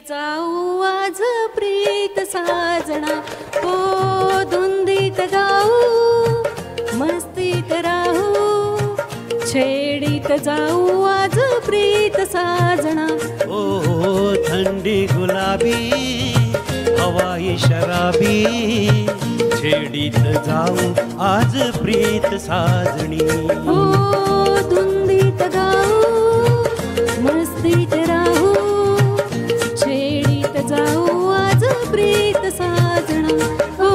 जाऊ आज प्रीत साजना, हो धुंदीत गाऊ मस्तीत राहू, छेडीत जाऊ आज प्रीत साजना. ओ थंडी गुलाबी हवाई शराबी, छेडीत जाऊ आज प्रीत साजणी. हो धुंदीत गाऊ मस्तीत राहू, छेडीत जाऊ आज प्रीत साजना. हो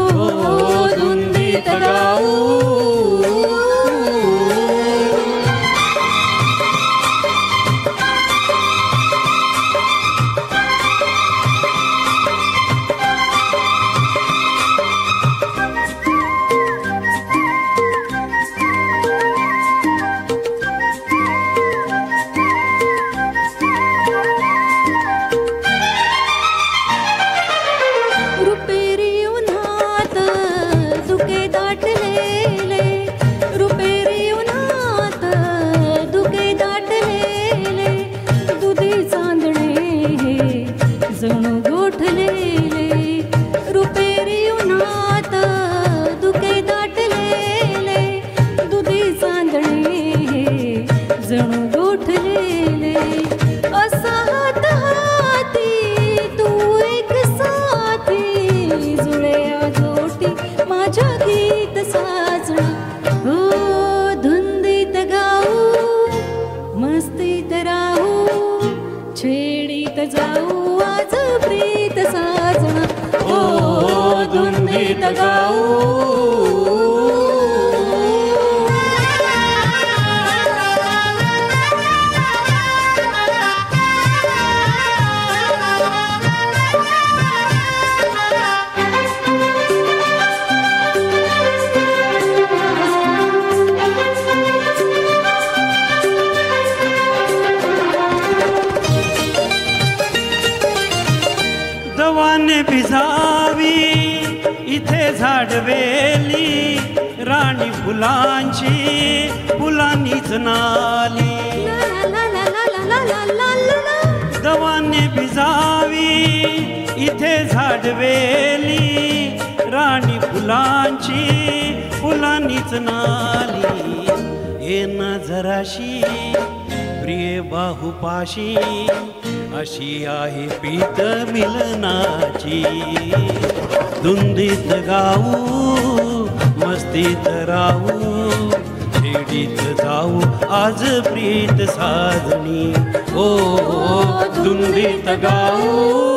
धुंदीत गाऊ. जणू गोठलेले रुपेरी उन्हात दुखे दाटलेले, दुधी चांदणे जणू गोठलेले. असा हात हाती तू एक साथी, जुळ्या जोटी माझ्या गीत साजना. हो धुंदीत गाऊ मस्तीत राहू, छेडीत जाऊ आज प्रीत साजना. हो धुंदीत गाऊ. दवाने भिजावी इथे झाडवेली, राणी फुलांची फुलांनीच नाली. दवाने भिजावी इथे झाडवेली, राणी फुलांची फुलांनीच नाली. ये ना जराशी प्रिय बाहुपाशी, अशी आहे पीत मिलनाची. धुंदीत गाऊ मस्तीत राहू, छेडीत जाऊ आज प्रीत साजणी. ओ धुंदीत गाऊ.